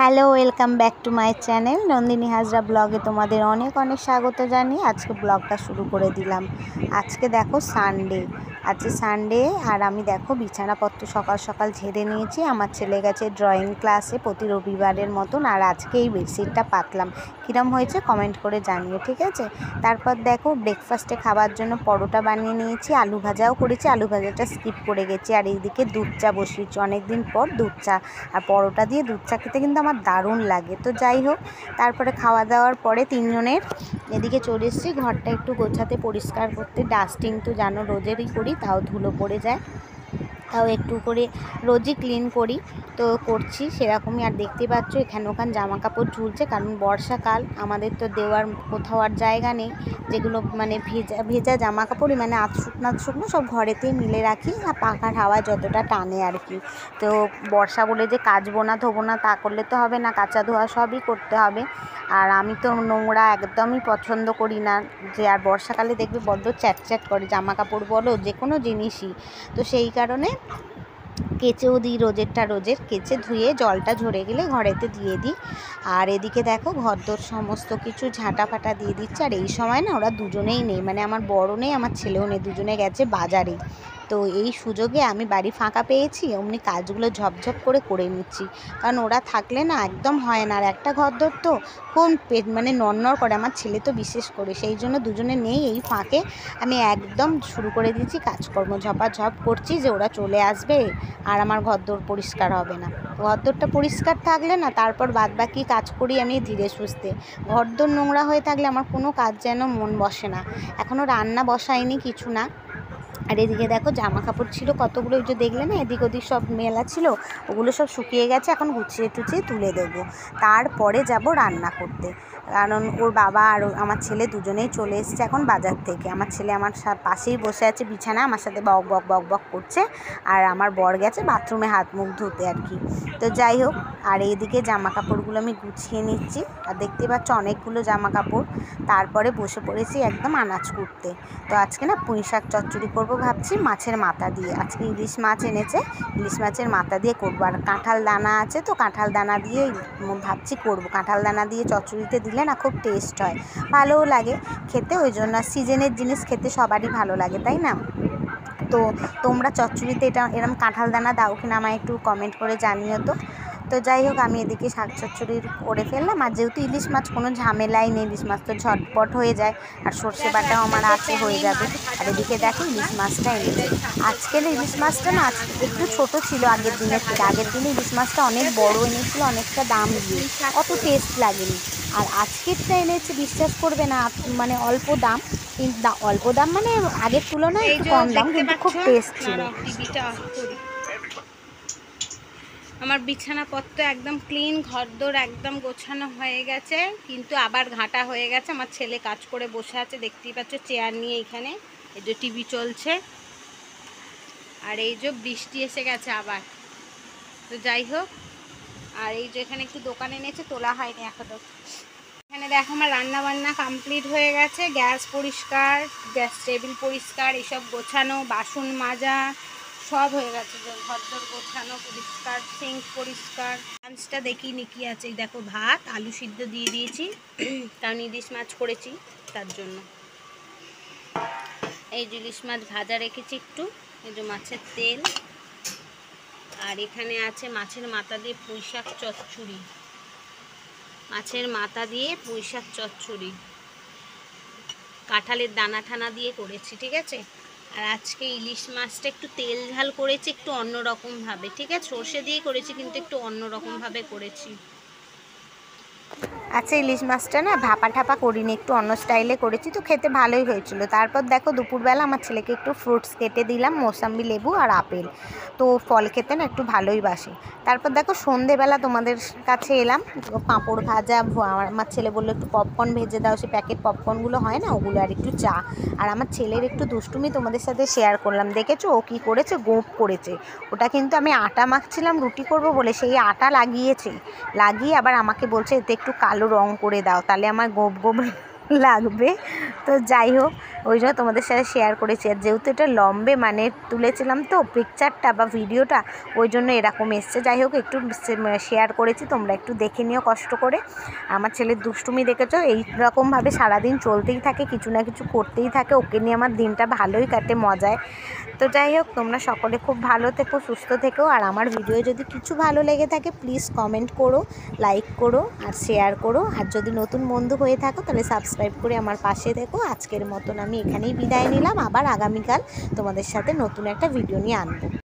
Hello, welcome back to my channel Nandini Hazra ব্লগে তোমাদের অনেক অনেক স্বাগত জানিয়ে আজকে ব্লগটা শুরু করে দিলাম। আজকে দেখো সানডে, আজকে সানডে আর আমি দেখো বিছানাপত্র সকাল সকাল ঝেড়ে নিয়েছি। আমার ছেলে গেছে ড্রয়িং ক্লাসে প্রতি রবিবারের মতন, আর আজকে এই বেডশিটটা পাতলাম। কীরম হয়েছে কমেন্ট করে জানিও, ঠিক আছে। তারপর দেখো ব্রেকফাস্টে খাবার জন্য পরোটা বানিয়ে নিয়েছি, আলু ভাজাও করেছি, আলু ভাজাটা স্কিপ করে গেছি। আর এইদিকে দুধ চা বসিয়েছি, অনেক দিন পর দুধ চা, আর পরোটা দিয়ে দুধ চা খেতে কিন্তু আমার দারুণ লাগে। তো যাই হোক, তারপরে খাওয়া দাওয়ার পরে তিনজনের এদিকে চলে এসেছি ঘরটা একটু গোছাতে, পরিষ্কার করতে। ডাস্টিং তো জানো রোজেরই করি, তাও ধুলো পড়ে যায়, তাও একটু করে রোজই ক্লিন করি, তো করছি সেরকমই। আর দেখতে পাচ্ছ এখানে ওখানে জামা কাপড় ঝুলছে, কারণ বর্ষাকাল, আমাদের তো দেওয়ার কোথাও আর জায়গা নেই। যেগুলো মানে ভেজা ভেজা জামা কাপড়ই মানে শুকনো সব ঘরেতেই মিলে রাখি, আর পাখার হাওয়া যতটা টানে আর কি। তো বর্ষা বলে যে কাচবো না ধোবো না তা করলে তো হবে না, কাচা ধোয়া সবই করতে হবে। আর আমি তো নোংরা একদমই পছন্দ করি না, যে আর বর্ষাকালে দেখবে বড্ড চ্যাট করে জামা কাপড় বলো যে কোনো জিনিসই। তো সেই কারণে কেচেও দিই, রোজের কেচে ধুয়ে জলটা ঝরে গেলে ঘরেতে দিয়ে দিই। আর এদিকে দেখো ঘরদোর সমস্ত কিছু ঝাঁটা ফাটা দিয়ে দিচ্ছে। আর এই সময় না ওরা দুজনেই নেই, মানে আমার বড় নেই আমার ছেলেও নেই, দুজনে গেছে বাজারে। তো এই সুযোগে আমি বাড়ি ফাঁকা পেয়েছি, অমনি কাজগুলো ঝপঝপ করে নিচ্ছি, কারণ ওরা থাকলে না একদম হয় না। আর একটা ঘরদোর তো কোন মানে নড়নড় করে, আমার ছেলে তো বিশেষ করে, সেই জন্য দুজনে নেই। এই ফাঁকে আমি একদম শুরু করে দিয়েছি কাজকর্ম, ঝপাঝপ করছি যে ওরা চলে আসবে আর আমার ঘরদোর পরিষ্কার হবে না। ঘরদোরটা পরিষ্কার থাকলে না তারপর বাদবাকি কাজ করি আমি ধীরে সুস্থে। ঘরদোর নোংরা হয়ে থাকলে আমার কোনো কাজ যেন মন বসে না। এখনও রান্না বসাইনি কিছু না। আর এদিকে দেখো জামা কাপড় ছিল কতগুলো, ওই যে দেখলে না এদিক ওদিক সব মেলা ছিল, ওগুলো সব শুকিয়ে গেছে, এখন গুছিয়ে টুচিয়ে তুলে দেবো। তারপরে যাব রান্না করতে, কারণ ওর বাবা আর আমার ছেলে দুজনেই চলে এসেছে এখন বাজার থেকে। আমার ছেলে আমার পাশেই বসে আছে বিছানা, আমার সাথে বক বক বক বক করছে, আর আমার বর গেছে বাথরুমে হাত মুখ ধুতে আর কি। তো যাই হোক, আর এইদিকে জামা কাপড়গুলো আমি গুছিয়ে নিচ্ছি, আর দেখতে পাচ্ছ অনেকগুলো জামা কাপড়। তারপরে বসে পড়েছি একদম আনাজ কুটতে। তো আজকে না পুঁই শাক চচ্চড়ি করবো ভাবছি মাছের মাথা দিয়ে। আজকে ইলিশ মাছ এনেছে, ইলিশ মাছের মাথা দিয়ে করবো। আর কাঁঠাল দানা আছে, তো কাঁঠাল দানা দিয়ে ভাবছি করবো। কাঁঠাল দানা দিয়ে চচ্চড়িতে দিলে না খুব টেস্ট হয়, ভালোও লাগে খেতে, ওই জন্য। সিজনের জিনিস খেতে সবারই ভালো লাগে, তাই না? তো তোমরা চচ্চড়িতে এরম কাঁঠাল দানা দাও কিনা আমায় একটু কমেন্ট করে জানিও তো। তো যাই হোক, আমি এদিকে শাক চচ্চড়ি করে ফেললাম। আর যেহেতু ইলিশ মাছ কোনো ঝামেলাই নেই, ইলিশ মাছ তো ঝটপট হয়ে যায়, আর সর্ষে বাটাও আমার আছে হয়ে যাবে। আর এদিকে দেখো ইলিশ মাছটা এনেছে। আজকের ইলিশ মাছটা না একটু ছোট ছিল আগের দিনের থেকে। আগের দিনে ইলিশ মাছটা অনেক বড় এনেছিল, অনেকটা দাম দিয়ে, অত টেস্ট লাগেনি। আর আজকেরটা এনেছে বিশ্বাস করবে না, মানে অল্প দাম, কিন্তু অল্প দাম মানে আগের তুলনায় একটু কম দাম, কিন্তু খুব টেস্ট ছিল। আমার বিছানাপত্র একদম ক্লিন, ঘরদোর একদম গোছানো হয়ে গেছে, কিন্তু আবার ঘাঁটা হয়ে গেছে। আমার ছেলে কাজ করে বসে আছে, দেখতেই পাচ্ছ চেয়ার নিয়ে এখানে, এই যে টিভি চলছে, আর এই যে বৃষ্টি এসে গেছে আবার। তো যাই হোক, আর এই যে এখানে একটু দোকানে এনেছে, তোলা হয়নি এখনো। এখানে দেখো আমার রান্না বান্না কমপ্লিট হয়ে গেছে, গ্যাস পরিষ্কার, গ্যাস টেবিল পরিষ্কার, এসব গোছানো, বাসন মাজা সব হয়ে গেছে, ঘরদোর গোছানো পরিষ্কার, সিঙ্ক পরিষ্কার। লাঞ্চটা দেখিনি কি আছে, দেখো ভাত আলু সিদ্ধ দিয়ে দিয়েছি, কারণ ইলিশ মাছ করেছি তার জন্য। এই যে ইলিশ মাছ ভাজা রেখেছি একটু, এই যে মাছের তেল, আর এখানে আছে মাছের মাথা দিয়ে পুঁই শাক চচ্চড়ি, মাছের মাথা দিয়ে পুঁই শাক চচ্চড়ি, কাঁঠালের দানা ঠানা দিয়ে করেছি, ঠিক আছে। আর আজকে ইলিশ মাছটা একটু তেল ঝাল করেছি, একটু অন্যরকমভাবে, ঠিক আছে, সর্ষে দিয়ে করেছি কিন্তু একটু অন্যরকমভাবে করেছি। আচ্ছা, ইলিশ মাছটা না ভাপা ঠাপা করিনি, একটু অন্য স্টাইলে করেছি, তো খেতে ভালোই হয়েছিল। তারপর দেখো দুপুরবেলা আমার ছেলেকে একটু ফ্রুটস কেটে দিলাম, মৌসাম্বি লেবু আর আপেল, তো ফল খেতে না একটু ভালোই বাসে। তারপর দেখো সন্ধেবেলা তোমাদের কাছে এলাম, পাঁপড় ভাজা, আমার ছেলে বললো একটু পপকর্ন ভেজে দাও, সে প্যাকেট পপকর্নগুলো হয় না ওগুলো, আর একটু চা। আর আমার ছেলের একটু দুষ্টুমি তোমাদের সাথে শেয়ার করলাম, দেখেছো ও কী করেছে, গোঁপ করেছে। ওটা কিন্তু আমি আটা মাখছিলাম রুটি করব বলে, সেই আটা লাগিয়ে আবার আমাকে বলছে এতে একটু কালো রং করে দাও, তাহলে আমার গোপ গোপ লাগবে। তো যাই হোক, ওই জন্য তোমাদের সাথে শেয়ার করেছি। আর যেহেতু এটা লম্বে মানে তুলেছিলাম তো পিকচারটা বা ভিডিওটা, ওই জন্য এরকম এসছে। যাই হোক, একটু শেয়ার করেছি, তোমরা একটু দেখে নিও কষ্ট করে। আমার ছেলের দুষ্টুমি দেখেছো, এইরকমভাবে সারাদিন চলতেই থাকে, কিছু না কিছু করতেই থাকে। ওকে নিয়ে আমার দিনটা ভালোই কাটে, মজায়। তো যাই হোক, তোমরা সকলে খুব ভালো থেকো, সুস্থ থেকো। আর আমার ভিডিও যদি কিছু ভালো লেগে থাকে প্লিজ কমেন্ট করো, লাইক করো আর শেয়ার করো। আর যদি নতুন বন্ধু হয়ে থাকো তাহলে সাবস্ক্রাইব করে আমার পাশে থেকো। আজকের মতন আমি এখানেই বিদায় নিলাম, আবার আগামীকাল তোমাদের সাথে নতুন একটা ভিডিও নিয়ে আনবো।